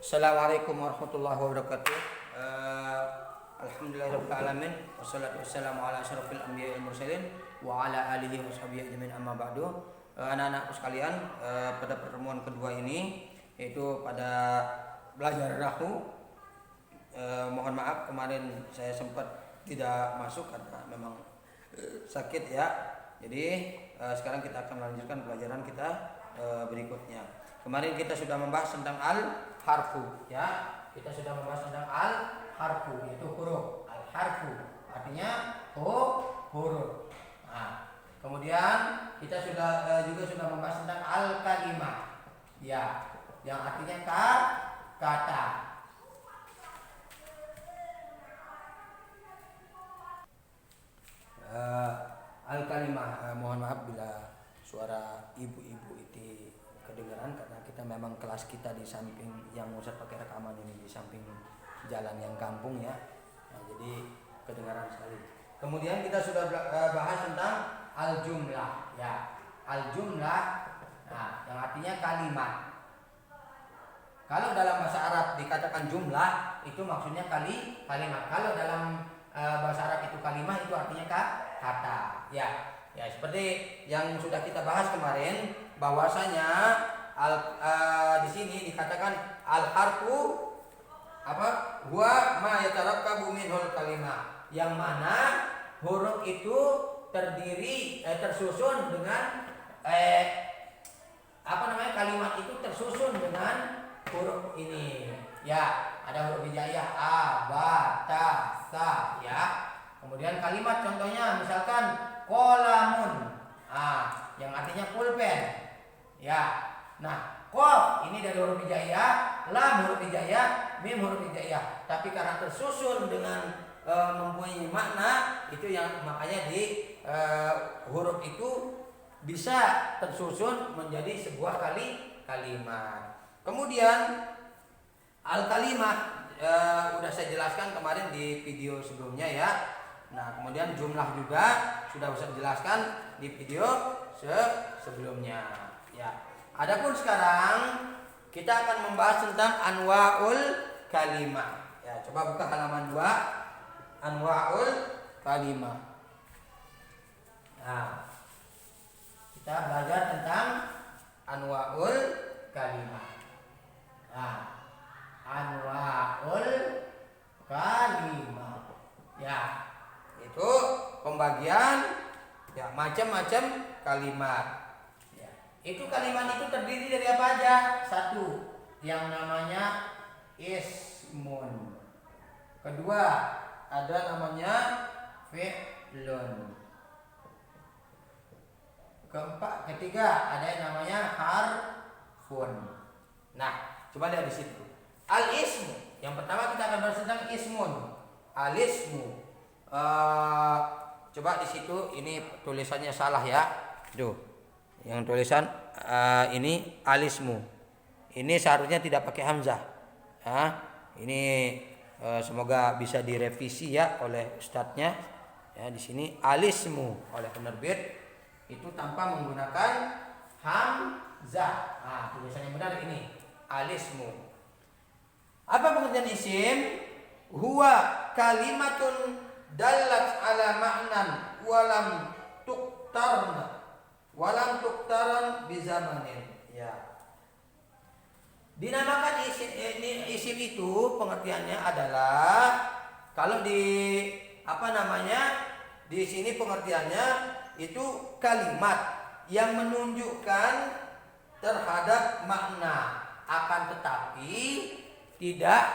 Assalamualaikum warahmatullahi wabarakatuh. Alhamdulillahirabbil alamin wassalatu wassalamu ala asyrofil anbiya'i wal mursalin wa ala alihi washabihi ajmain amma ba'du. Anak-anakku sekalian, pada pertemuan kedua ini yaitu pada belajar nahwu, mohon maaf kemarin saya sempat tidak masuk karena memang sakit ya. Jadi sekarang kita akan melanjutkan pelajaran kita berikutnya. Kemarin kita sudah membahas tentang al-harfu ya. Kita sudah membahas tentang al-harfu yaitu huruf. Al-harfu artinya huruf. Nah, kemudian kita juga sudah membahas tentang al-kalimah ya, yang artinya kata. Al-kalimah, mohon maaf bila suara ibu-ibu itu kedengaran karena kita memang kelas kita di samping yang Ustaz pakai rekaman ini di samping jalan yang kampung ya. Nah, jadi kedengaran sekali. Kemudian kita sudah bahas tentang al-jumlah ya. Al-jumlah, nah, yang artinya kalimat. Kalau dalam bahasa Arab dikatakan jumlah itu maksudnya kalimat. Kalau dalam bahasa Arab itu kalimah itu artinya kata ya. Ya, seperti yang sudah kita bahas kemarin bahwasanya di sini dikatakan al-harfu apa? Huwa ma yatarakkabu minhul kalimah. Yang mana huruf itu tersusun dengan kalimat itu tersusun dengan huruf ini. Ya, ada huruf hijaiyah a, ba, ta, sa ya. Kemudian kalimat contohnya misalkan qalamun, yang artinya pulpen ya. Nah, qaf ini dari huruf hijaiyah, lam huruf hijaiyah, mim huruf hijaiyah. Tapi karena tersusun dengan mempunyai makna itu yang makanya di huruf itu bisa tersusun menjadi sebuah kalimat. Kemudian al-kalimah udah saya jelaskan kemarin di video sebelumnya ya. Nah, kemudian jumlah juga sudah saya jelaskan di video sebelumnya ya. Adapun sekarang kita akan membahas tentang anwaul kalimah. Ya, coba buka halaman 2, anwaul kalimah. Nah, kita belajar tentang anwaul kalimah. Nah, anwaul kalimah. Ya, itu pembagian ya macam-macam kalimat. Ya, itu kalimat itu terdiri dari apa aja? Satu, yang namanya ismun. Kedua, ada namanya fi'lun. Ketiga, ada yang namanya harfun. Nah, coba lihat di situ. Al-ismu. Yang pertama kita akan bahas tentang ismun. Al-ismu. Coba di situ ini tulisannya salah ya. Tuh. Yang tulisan ini al-ismu. Ini seharusnya tidak pakai hamzah. Ini semoga bisa direvisi ya oleh ustadznya. Ya, di sini al-ismu oleh penerbit itu tanpa menggunakan hamzah. Tulisan yang benar ini al-ismu. Apa pengertian isim? Huwa kalimatun dallat ala ma'nan walam tuktaran bizamanin ya. Dinamakan isim itu pengertiannya adalah kalau di di sini pengertiannya itu kalimat yang menunjukkan terhadap makna, akan tetapi tidak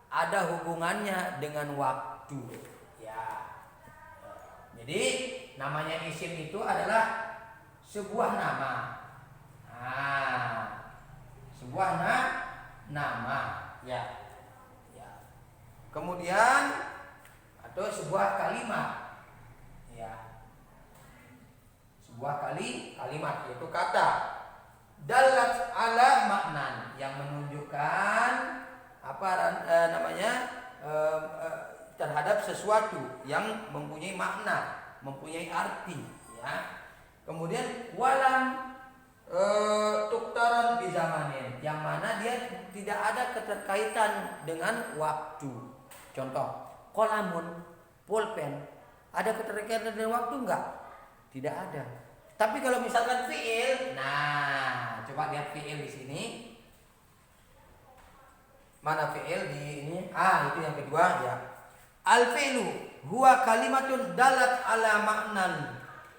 ada hubungannya dengan waktu ya. Jadi namanya isim itu adalah sebuah nama. Sebuah nama ya. Kemudian atau sebuah kalimat ya. Sebuah kalimat yaitu kata dalat ala maknan yang menunjukkan terhadap sesuatu yang mempunyai makna, mempunyai arti ya. Kemudian walam tuktaran bizamanin, yang mana dia tidak ada keterkaitan dengan waktu. Contoh, kolamun, pulpen, ada keterkaitan dengan waktu enggak? Tidak ada. Tapi kalau misalkan fiil, nah coba lihat fiil di sini. Mana fiil di ini? Itu yang kedua ya. Al-fi'lu huwa kalimatun dalat ala maknan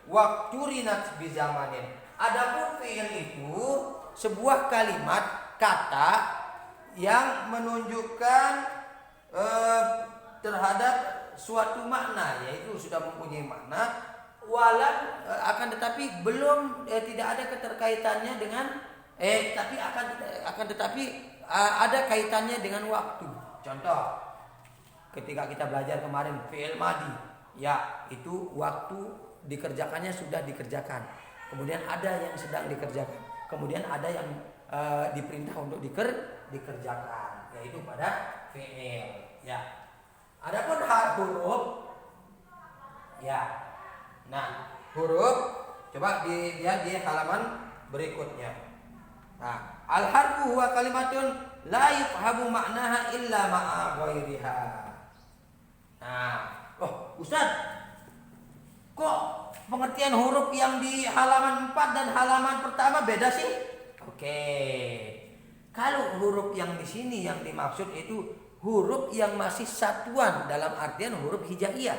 waqturinat bi zamanin. Adapun fi'il itu sebuah kalimat kata yang menunjukkan terhadap suatu makna, yaitu sudah mempunyai makna walau akan tetapi belum tidak ada keterkaitannya dengan tapi akan tetapi ada kaitannya dengan waktu. Contoh, ketika kita belajar kemarin fi'il madi, ya itu waktu dikerjakannya sudah dikerjakan. Kemudian ada yang sedang dikerjakan. Kemudian ada yang diperintah untuk dikerjakan, yaitu pada fi'il. Ya. Adapun huruf, ya. Nah, huruf coba dilihat di halaman berikutnya. Nah, al-harfu huwa kalimatun la yufhamu ma'naha illa ma'a ghairiha. Nah, Ustaz, kok pengertian huruf yang di halaman 4 dan halaman pertama beda sih? Oke. Kalau huruf yang di sini yang dimaksud itu huruf yang masih satuan dalam artian huruf hijaiyah.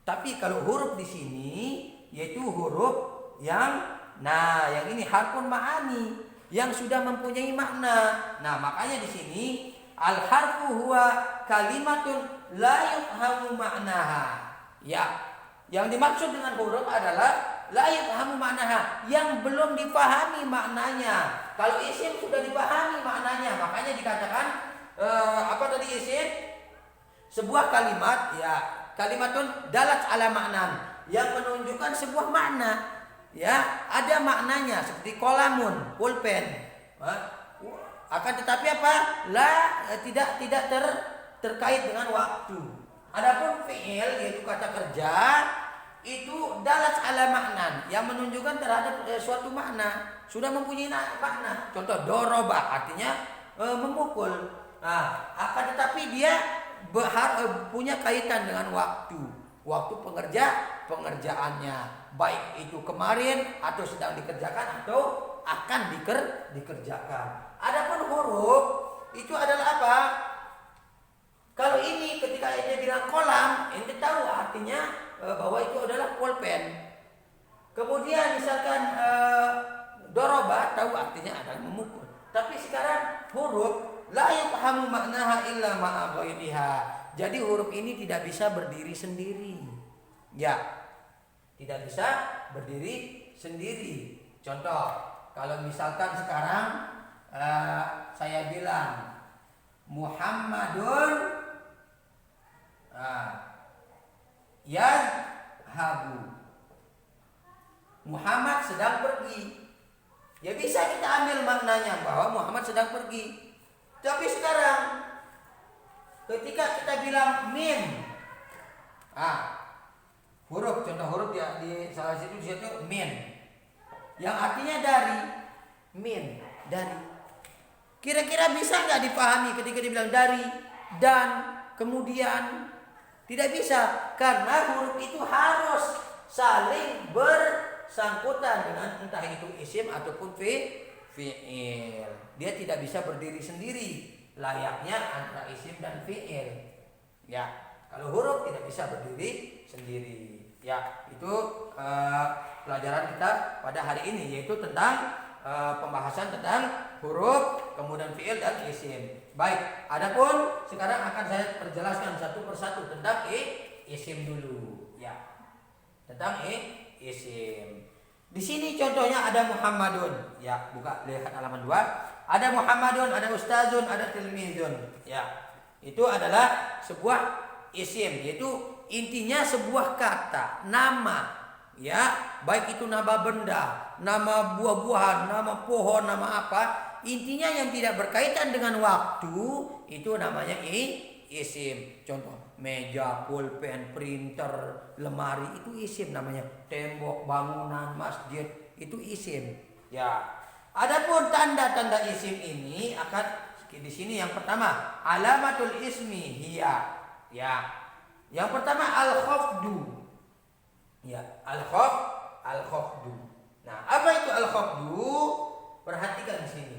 Tapi kalau huruf di sini yaitu huruf yang ini harfun ma'ani, yang sudah mempunyai makna. Nah, makanya di sini al-harfu huwa kalimatun la yufhamu ma'naha. Ya, yang dimaksud dengan huruf adalah la yufhamu ma'naha, yang belum dipahami maknanya. Kalau isim sudah dipahami maknanya, makanya dikatakan apa tadi isim? Sebuah kalimat, ya, kalimatun dalat ala maknan, yang menunjukkan sebuah makna. Ya, ada maknanya seperti kolamun, pulpen. Akan tetapi apa? Tidak terkait dengan waktu. Adapun fi'il yaitu kata kerja itu dalat ala maknan, yang menunjukkan terhadap suatu makna, sudah mempunyai makna. Contoh doroba artinya memukul. Nah, akan tetapi dia punya kaitan dengan waktu. Waktu pengerjaannya, baik itu kemarin atau sedang dikerjakan atau akan dikerjakan. Adapun huruf itu adalah apa? Kalau ini ketika ente bilang kolam, ente tahu artinya bahwa itu adalah pulpen. Kemudian misalkan doroba, tahu artinya adalah memukul. Tapi sekarang huruf la yafhamu maknaha illa ma'a ghairiha. Jadi huruf ini tidak bisa berdiri sendiri. Ya, tidak bisa berdiri sendiri. Contoh, kalau misalkan sekarang saya bilang Muhammadun yadhabu, Muhammad sedang pergi. Ya bisa kita ambil maknanya bahwa Muhammad sedang pergi. Tapi sekarang ketika kita bilang min, huruf, contoh huruf ya di salah situ min, yang artinya dari, min, dari. Kira-kira bisa nggak dipahami ketika dibilang dari, dan, kemudian? Tidak bisa, karena huruf itu harus saling bersangkutan dengan entah itu isim ataupun fi'il. Dia tidak bisa berdiri sendiri, layaknya antara isim dan fi'il. Ya, kalau huruf tidak bisa berdiri sendiri. Ya, itu pelajaran kita pada hari ini, yaitu tentang pembahasan tentang huruf, kemudian fi'il dan isim. Baik, adapun sekarang akan saya perjelaskan satu persatu tentang isim dulu. Ya, tentang isim. Di sini contohnya ada Muhammadun. Ya, buka lihat halaman 2. Ada Muhammadun, ada Ustazun, ada Tilmizun. Ya, itu adalah sebuah isim, yaitu intinya sebuah kata, nama. Ya, baik itu nama benda, nama buah-buahan, nama pohon, nama apa, intinya yang tidak berkaitan dengan waktu itu namanya isim. Contoh, meja, pulpen, printer, lemari itu isim namanya. Tembok, bangunan, masjid itu isim. Ya. Adapun tanda-tanda isim ini akan di sini yang pertama alamatul ismi hiya. Ya. Yang pertama al-khafdu. Ya, al-khafdu. Nah, apa itu al-khafdu? Perhatikan di sini.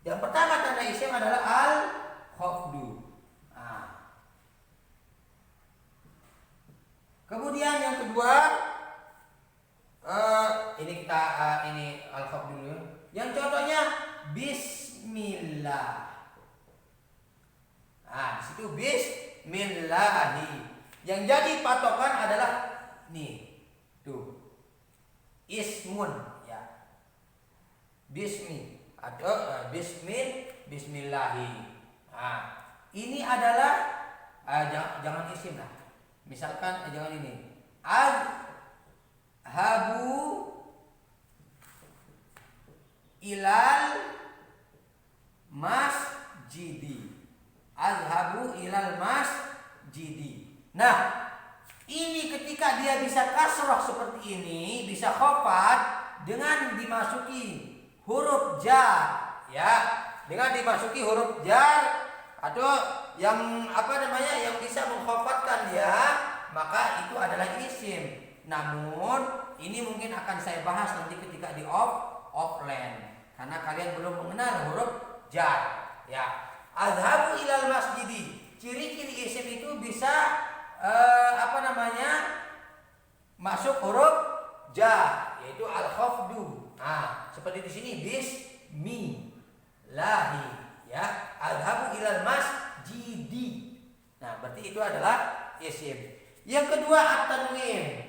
Yang pertama tanda isim adalah al-khafdu. Kemudian yang kedua, ini kita ini al-khafdu dulu. Yang contohnya bismillah. Di situ bismillahi. Yang jadi patokan adalah nih, tuh ismun, ya. Bismi atau bismillahi. Ini adalah jangan isim lah. Misalkan jangan ini. Habu ilal masjidi. Azhabu ilal masjidi. Nah, ini ketika dia bisa kasroh seperti ini, bisa khafat dengan dimasuki huruf jar, ya, dengan dimasuki huruf jar atau yang yang bisa mengkhafatkan dia, maka itu adalah isim. Namun ini mungkin akan saya bahas nanti ketika di offline karena kalian belum mengenal huruf jar, ya. Azhabu ilal masjidi. Ciri-ciri isim itu bisa masuk huruf jar, yaitu al-khafdu. Seperti di sini bismillahi, ya. Azhabu ilal masjidi. Nah, berarti itu adalah isim. Yang kedua at-tanwin.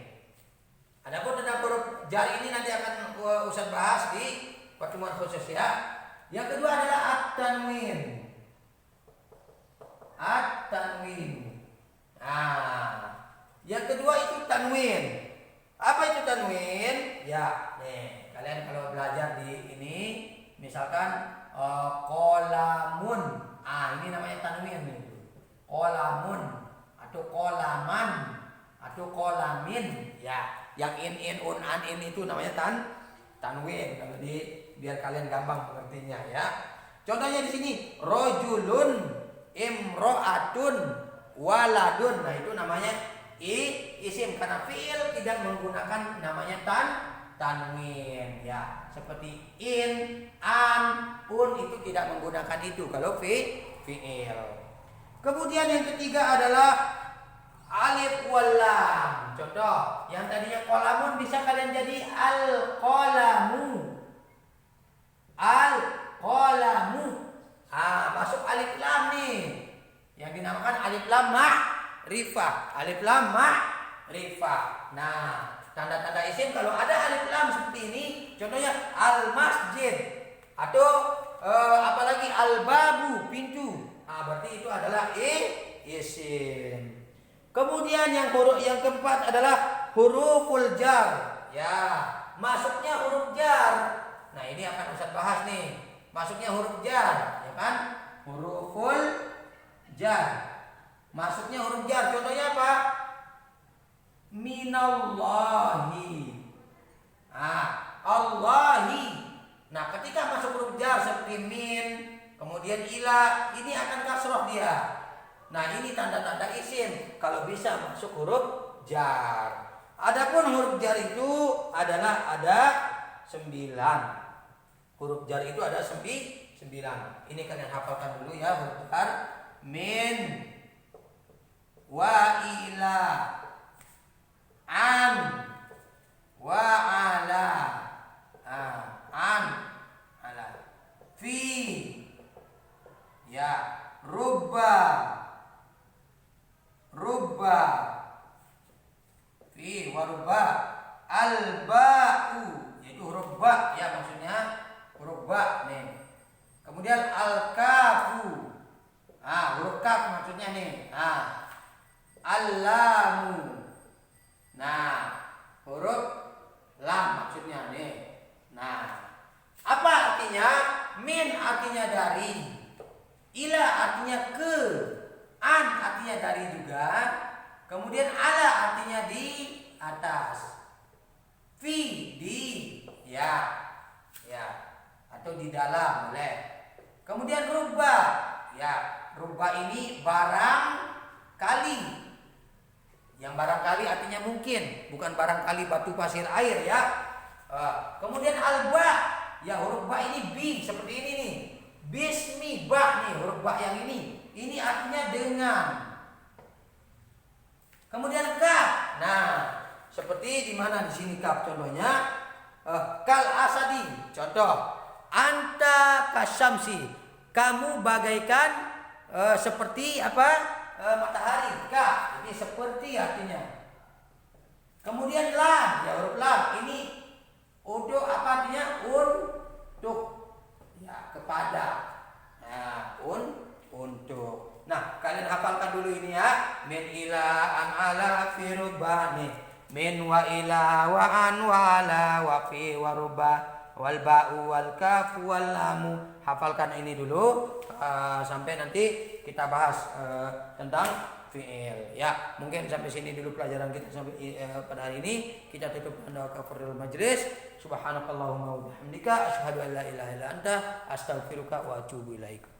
Adapun tentang huruf jar ini nanti akan Ustaz bahas di pertemuan khusus, ya. Yang kedua adalah at-tanwin. At-tanwin. Yang kedua itu tanwin. Apa itu tanwin? Ya, nih, kalian kalau belajar di ini, misalkan kolamun. Ini namanya tanwin nih. Kolamun atau kolaman atau kolamin, ya. Yang in un an in itu namanya tanwin. Kalau biar kalian gampang mengertinya, ya. Contohnya di sini rojulun, imro'atun, waladun. Nah, itu namanya isim karena fiil tidak menggunakan namanya tanwin, ya. Seperti in, an, un itu tidak menggunakan itu kalau fiil. Kemudian yang ketiga adalah alif wal lam. Contoh, yang tadinya kolamun bisa kalian jadi al-qolamu. Al-qolamu. Masuk alif lam nih, yang dinamakan alif lam ma'rifah. Alif lam ma'rifah. Nah, tanda-tanda isim kalau ada alif lam seperti ini, contohnya al-masjid atau apalagi al-babu, pintu. Berarti itu adalah isim. Kemudian yang keempat adalah huruful jar. Ya, masuknya huruf jar. Nah, ini akan Ustaz bahas nih. Masuknya huruf jar, ya kan? Huruful jar. Masuknya huruf jar. Contohnya apa? Minallahi. Allahi. Nah, ketika masuk huruf jar seperti min, kemudian ila, ini akan kasroh dia. Nah, ini tanda-tanda isim kalau bisa masuk huruf jar. Adapun huruf jar itu adalah ada 9. Huruf jar itu ada 9. Ini kalian hafalkan dulu, ya, huruf jar. Min, wa ila, an, wa ala, an, ala, fi, ya, rubba, fi, wa rubba, al-ba'u, yaitu huruf ba, ya, maksudnya huruf ba nih. Kemudian al-kafu. Huruf kaf maksudnya nih. Al-lamu. Nah, huruf lam maksudnya nih. Nah, apa artinya? Min artinya dari. ila artinya ke, an artinya dari juga, kemudian ala artinya di atas, fi di, ya atau di dalam boleh. Kemudian rubba, ya rubba ini barang kali, yang barangkali artinya mungkin, bukan barangkali batu pasir air ya. Kemudian alba, ya huruf ba ini bi seperti ini nih. Bismi ba nih huruf ba yang ini artinya dengan. Kemudian kaf, nah seperti di mana di sini kaf contohnya, kal asadi, contoh anta kasyamsi, kamu bagaikan seperti apa, matahari, kaf ini seperti artinya. Kemudian lam, ya huruf lam ini untuk apa artinya, untuk, ya kepada, nah untuk. Nah kalian hafalkan dulu ini ya, min ila an ala fi rubani, min wa ila wa an wa ala wa fi wa ruba wal ba'u wal kafu wal lamu. Hafalkan ini dulu sampai nanti kita bahas tentang fi'il. Ya, mungkin sampai sini dulu pelajaran kita sampai pada hari ini. Kita tutup dengan doa kafaratul majlis. Subhanakallahumma wa bihamdika asyhadu an la ilaha illa anta astaghfiruka wa atubu ilaika.